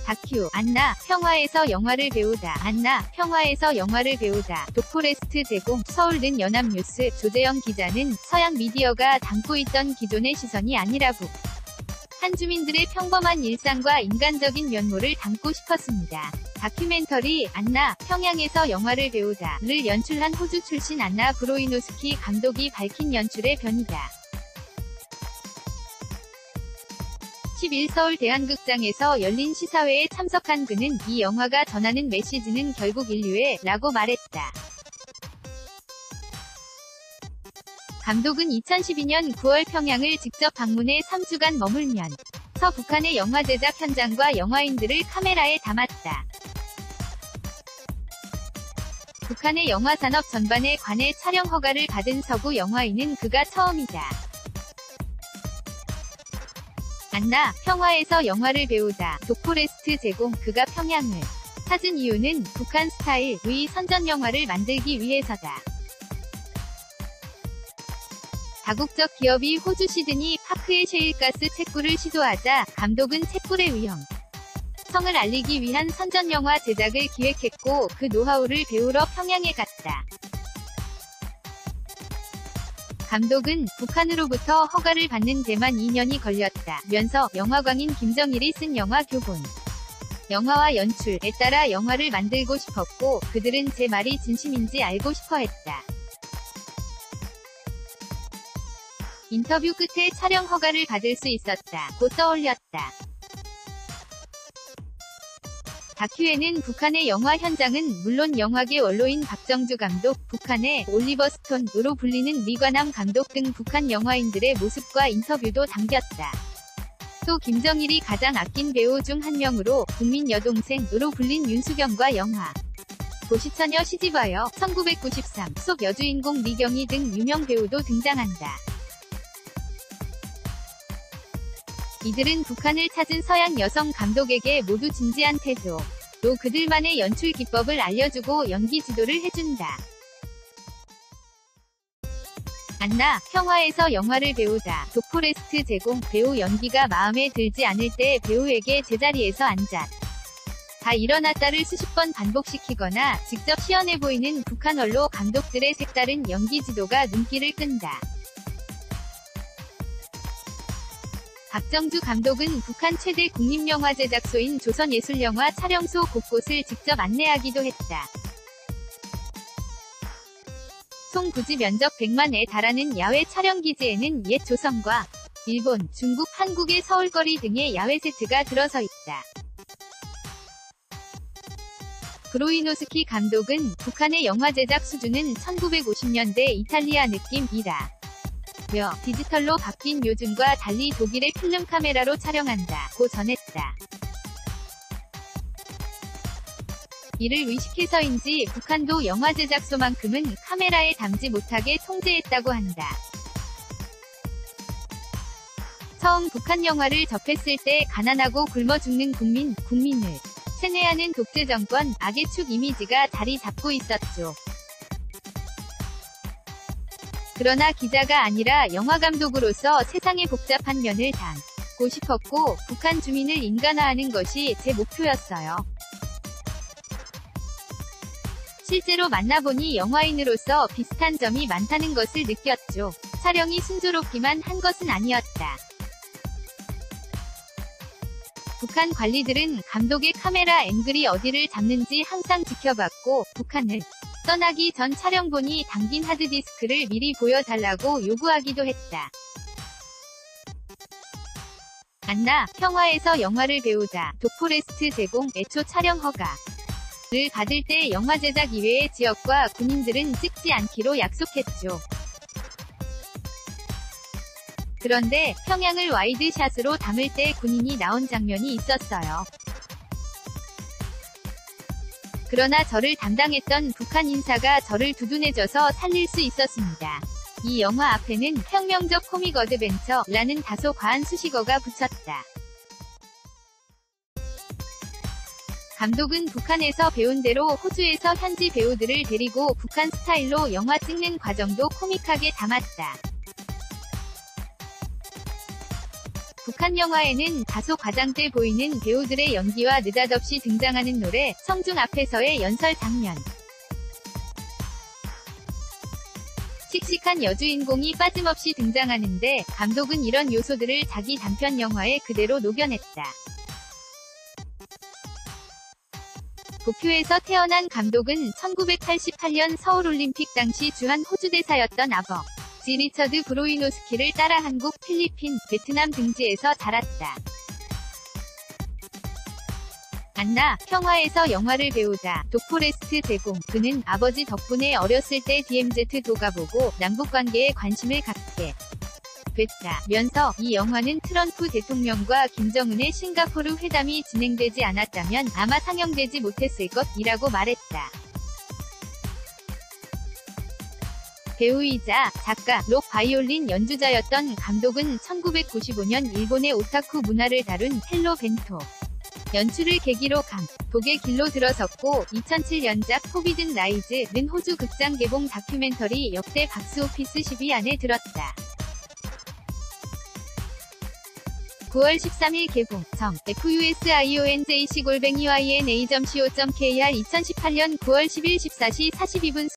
다큐 안나 평화에서 영화를 배우다. 안나 평화에서 영화를 배우다. 도포레스트 제공. 서울는 연합뉴스. 조재영 기자는 서양 미디어가 담고 있던 기존의 시선이 아니라고 한주민들의 평범한 일상과 인간적인 면모를 담고 싶었습니다. 다큐멘터리 안나 평양에서 영화를 배우다를 연출한 호주 출신 안나 브로이노스키 감독이 밝힌 연출의 변이다. 10일 서울 대한극장에서 열린 시사회에 참석한 그는 이 영화가 전하는 메시지는 결국 인류의 라고 말했다. 감독은 2012년 9월 평양을 직접 방문해 3주간 머물면서 북한의 영화 제작 현장과 영화인들을 카메라에 담았다. 북한의 영화 산업 전반에 관해 촬영 허가를 받은 서구 영화인은 그가 처음이다. 안나 평화에서 영화를 배우다. 도포레스트 제공. 그가 평양을 찾은 이유는 북한 스타일의 선전 영화를 만들기 위해서다. 다국적 기업이 호주 시드니 파크의 셰일가스 채굴을 시도하자 감독은 채굴의 위험성을 알리기 위한 선전 영화 제작을 기획했고 그 노하우를 배우러 평양에 갔다. 감독은 북한으로부터 허가를 받는 데만 2년이 걸렸다면서 영화광인 김정일이 쓴 영화 교본, 영화와 연출에 따라 영화를 만들고 싶었고 그들은 제 말이 진심인지 알고 싶어 했다. 인터뷰 끝에 촬영 허가를 받을 수 있었다고 떠올렸다. 다큐에는 북한의 영화 현장은 물론 영화계 원로인 박정주 감독, 북한의 올리버 스톤으로 불리는 리관함 감독 등 북한 영화인들의 모습과 인터뷰도 담겼다. 또 김정일이 가장 아낀 배우 중 한 명으로 국민 여동생으로 불린 윤수경과 영화 도시처녀 시집와요 1993 속 여주인공 리경이 등 유명 배우도 등장한다. 이들은 북한을 찾은 서양 여성 감독에게 모두 진지한 태도, 또 그들만의 연출 기법을 알려주고 연기 지도를 해준다. 안나 평화에서 영화를 배우다. 도포레스트 제공. 배우 연기가 마음에 들지 않을 때 배우에게 제자리에서 앉아 다 일어났다를 수십 번 반복시키거나 직접 시연해 보이는 북한 원로 감독들의 색다른 연기 지도가 눈길을 끈다. 박정주 감독은 북한 최대 국립영화 제작소인 조선예술영화 촬영소 곳곳을 직접 안내하기도 했다. 총 부지 면적 100만에 달하는 야외 촬영기지에는 옛 조선과 일본, 중국, 한국의 서울거리 등의 야외 세트가 들어서 있다. 브로이노스키 감독은 북한의 영화 제작 수준은 1950년대 이탈리아 느낌이다. 디지털로 바뀐 요즘과 달리 독일의 필름 카메라로 촬영한다고 전했다. 이를 의식해서인지 북한도 영화 제작소만큼은 카메라에 담지 못하게 통제했다고 한다. 처음 북한 영화를 접했을 때 가난하고 굶어 죽는 국민을 세뇌하는 독재 정권, 악의 축 이미지가 자리 잡고 있었죠. 그러나 기자가 아니라 영화감독으로서 세상의 복잡한 면을 담고 싶었고 북한 주민을 인간화하는 것이 제 목표였어요. 실제로 만나보니 영화인으로서 비슷한 점이 많다는 것을 느꼈죠. 촬영이 순조롭기만 한 것은 아니었다. 북한 관리들은 감독의 카메라 앵글이 어디를 잡는지 항상 지켜봤고 북한을 떠나기 전 촬영본이 담긴 하드디스크를 미리 보여달라고 요구하기도 했다. 안나 평화에서 영화를 배우다. 도포레스트 제공. 애초 촬영 허가를 받을 때 영화 제작 이외의 지역과 군인들은 찍지 않기로 약속했죠. 그런데 평양을 와이드샷으로 담을 때 군인이 나온 장면이 있었어요. 그러나 저를 담당했던 북한 인사가 저를 두둔해줘서 살릴 수 있었습니다. 이 영화 앞에는 혁명적 코믹 어드벤처라는 다소 과한 수식어가 붙였다. 감독은 북한에서 배운 대로 호주에서 현지 배우들을 데리고 북한 스타일로 영화 찍는 과정도 코믹하게 담았다. 북한 영화에는 다소 과장돼 보이는 배우들의 연기와 느닷없이 등장하는 노래, 성중 앞에서의 연설 장면, 씩씩한 여주인공이 빠짐없이 등장하는데 감독은 이런 요소들을 자기 단편 영화에 그대로 녹여냈다. 도쿄에서 태어난 감독은 1988년 서울올림픽 당시 주한 호주 대사였던 아버지 리처드 브로이노스키를 따라 한국, 필리핀, 베트남 등지에서 자랐다. 안나, 평화에서 영화를 배우다. 독포레스트 제공. 그는 아버지 덕분에 어렸을 때 DMZ도 가보고 남북관계에 관심을 갖게 됐다. 면서 이 영화는 트럼프 대통령과 김정은의 싱가포르 회담이 진행되지 않았다면 아마 상영되지 못했을 것이라고 말했다. 배우이자 작가, 록 바이올린 연주자였던 감독은 1995년 일본의 오타쿠 문화를 다룬 헬로 벤토 연출을 계기로 감독의 길로 들어섰고 2007년작 포비든 라이즈는 호주 극장 개봉 다큐멘터리 역대 박스오피스 10위 안에 들었다. 9월 13일 개봉. 정 FUSIONJC /YNA.CO.KR 2018년 9월 10일 14시 42분